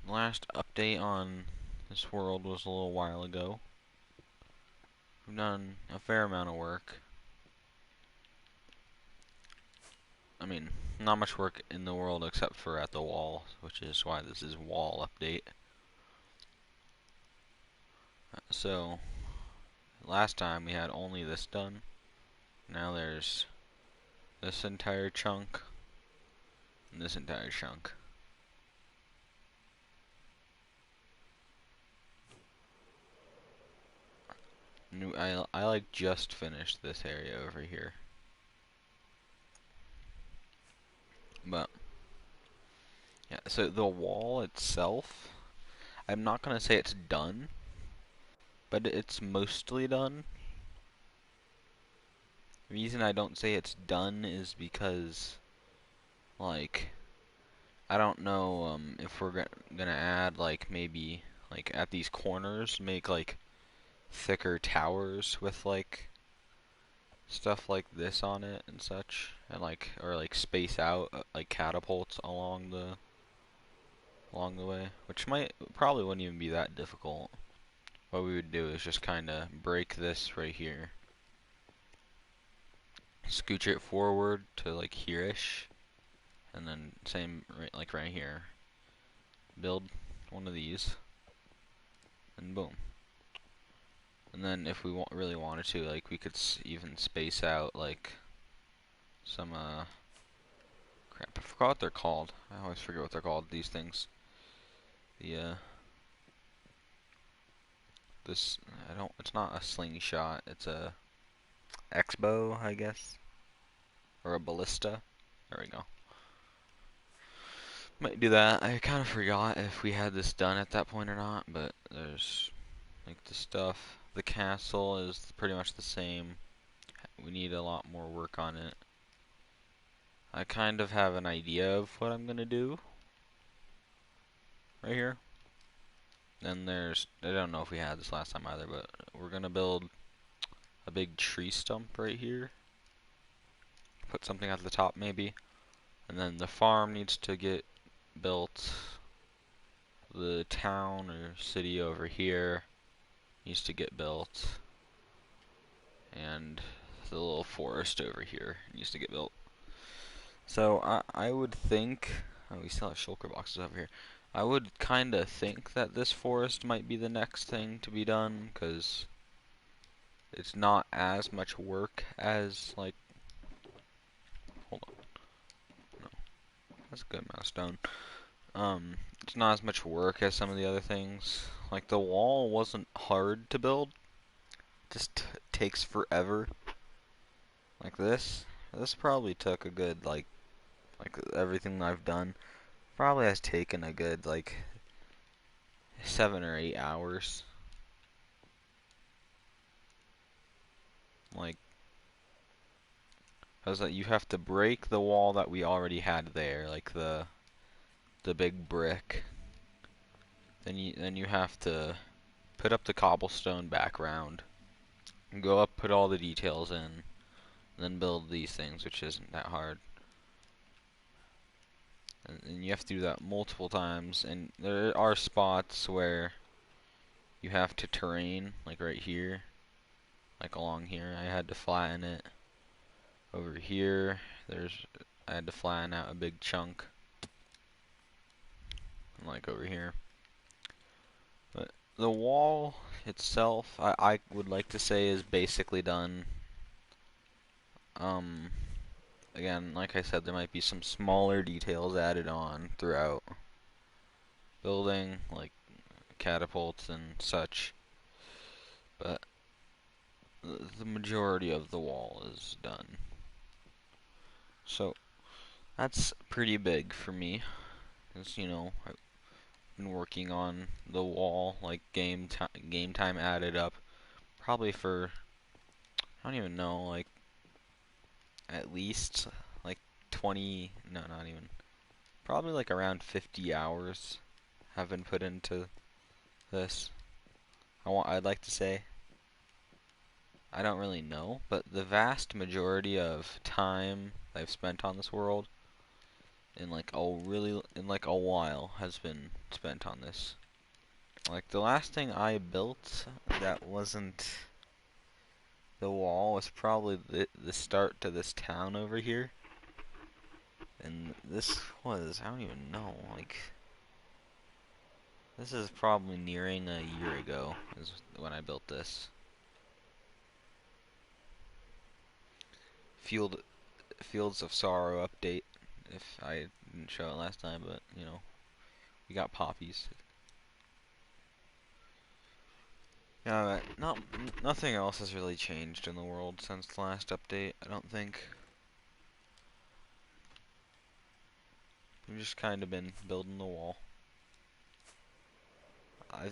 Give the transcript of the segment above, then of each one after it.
Last update on this world was a little while ago. We've done a fair amount of work. I mean, not much work in the world except for at the wall, which is why this is wall update. So, last time we had only this done. Now there's this entire chunk and this entire chunk. I like just finished this area over here. But yeah, so the wall itself, I'm not gonna say it's done, but it's mostly done. The reason I don't say it's done is because, like, I don't know if we're gonna add, like, maybe, like, at these corners, make, like, thicker towers with, like, stuff like this on it and such, and, like, or, like, space out, like, catapults along the way, which probably wouldn't even be that difficult. What we would do is just kind of break this right here, scooch it forward to, like, here-ish, and then same like right here, build one of these, and boom. And then if we really wanted to, like, we could even space out like some crap, I forgot what they're called. I always forget what they're called, these things. The this I don't it's not a slingshot, it's a X-bow, I guess, or a ballista. There we go. Might do that. I kind of forgot if we had this done at that point or not, but there's like the stuff. The castle is pretty much the same. We need a lot more work on it. I kind of have an idea of what I'm gonna do right here. Then I don't know if we had this last time either, but we're gonna build a big tree stump right here. Put something at the top maybe. And then the farm needs to get built. The town or city over here needs to get built. And the little forest over here needs to get built. So I would think, oh, we still have shulker boxes over here. I would kind of think that this forest might be the next thing to be done, because it's not as much work as, like, hold on, no, that's a good amount of stone. It's not as much work as some of the other things. Like, the wall wasn't hard to build, just takes forever. Like this probably took a good, like everything I've done probably has taken a good, like, 7 or 8 hours. Like, because you have to break the wall that we already had there, like the big brick. Then you have to put up the cobblestone background, and go up, put all the details in, and then build these things, which isn't that hard. And you have to do that multiple times, and there are spots where you have to terrain, like right here, like along here. I had to flatten it. Over here, I had to flatten out a big chunk, like over here. But the wall itself, I would like to say, is basically done. Um, Again, like I said, there might be some smaller details added on throughout building, like catapults and such, but the majority of the wall is done. So that's pretty big for me, because, you know, I've been working on the wall, like game time added up, probably for, I don't even know, like at least like 20, no, not even, probably like around 50 hours have been put into this. I'd like to say, I don't really know, but the vast majority of time I've spent on this world in like a while has been spent on this. Like the last thing I built that wasn't the wall was probably the start to this town over here. And this was, I don't even know, like this is probably nearing a year ago is when I built this. Field Fields of Sorrow update. If I didn't show it last time, but you know, we got poppies. Yeah, but nothing else has really changed in the world since the last update, I don't think. We've just kind of been building the wall.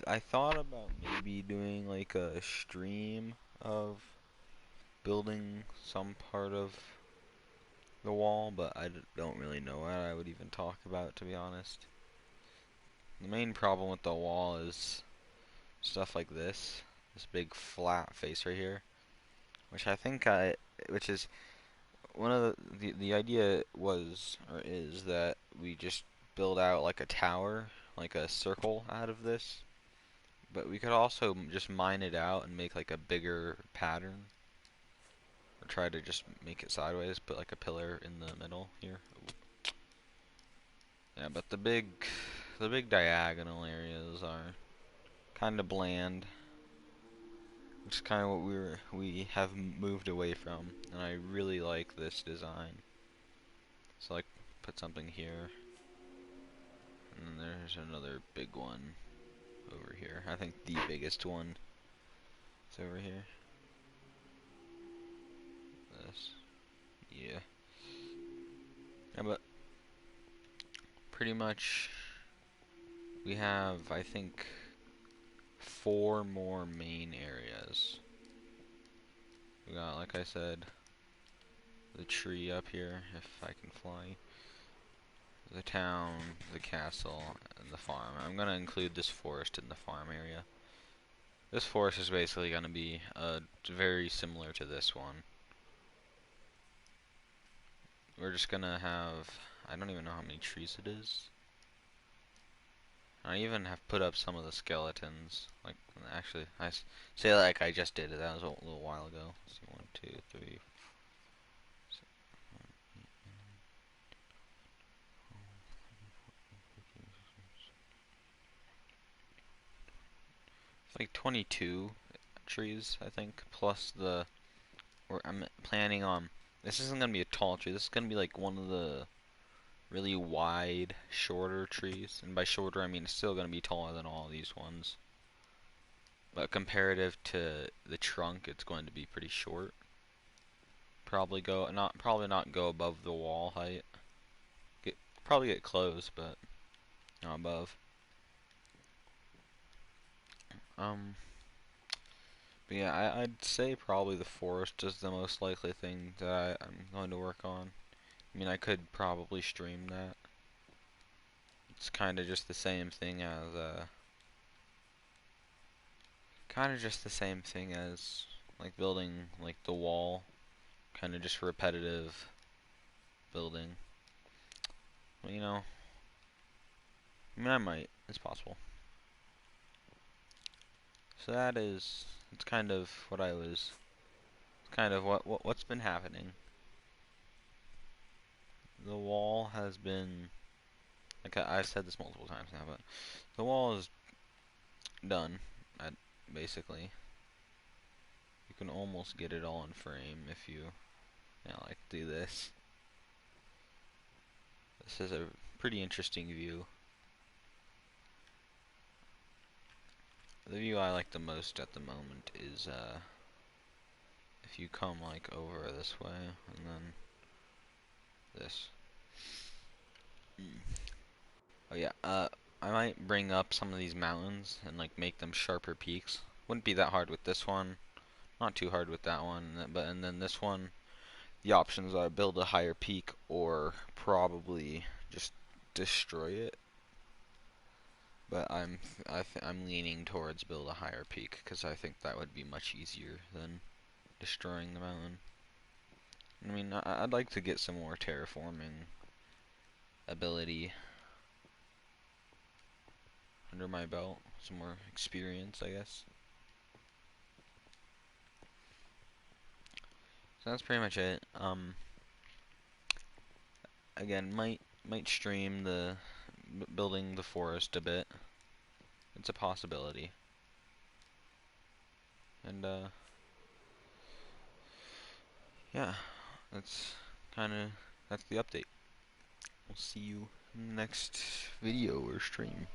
I thought about maybe doing like a stream of building some part of the wall, but I don't really know what I would even talk about, to be honest. The main problem with the wall is stuff like this big flat face right here, which I think which is one of the idea was or is that we just build out like a tower, like a circle out of this, but we could also just mine it out and make like a bigger pattern, or try to just make it sideways, put like a pillar in the middle here. Yeah, but the big diagonal areas are kind of bland, which is kind of what we have moved away from, and I really like this design. So like put something here, and then there's another big one over here. I think the biggest one is over here. This, yeah. Yeah, but pretty much we have, I think, 4 more main areas. We got, like I said, the tree up here, if I can fly, the town, the castle, and the farm. I'm gonna include this forest in the farm area. This forest is basically gonna be very similar to this one. We're just gonna have, I don't even know how many trees it is. I even have put up some of the skeletons. Like, actually, say like I just did it. That was a little while ago. Let's see, 1, 2, 3. It's like 22 trees, I think, plus I'm planning on, this isn't gonna be a tall tree. This is gonna be like one of the really wide, shorter trees. And by shorter, I mean it's still gonna be taller than all these ones. But comparative to the trunk, it's going to be pretty short. Probably not go above the wall height. Probably get close, but not above. But yeah, I'd say probably the forest is the most likely thing that I'm going to work on. I mean, I could probably stream that. It's kind of just the same thing as like building like the wall, kind of just repetitive building. Well, you know, I mean, I might. It's possible. So it's kind of what I was, kind of what's been happening. The wall has been, like I've said this multiple times now, but the wall is done, basically. You can almost get it all in frame if you know, like do this. This is a pretty interesting view. The view I like the most at the moment is if you come like over this way and then this. Oh yeah, I might bring up some of these mountains and like make them sharper peaks. Wouldn't be that hard with this one, not too hard with that one, but and then this one, the options are build a higher peak or probably just destroy it. But I'm leaning towards build a higher peak because I think that would be much easier than destroying the mountain. I mean, I'd like to get some more terraforming ability under my belt, some more experience, I guess. So that's pretty much it. Again, might stream the building the forest a bit. It's a possibility. And yeah, that's that's the update. We'll see you in the next video or stream.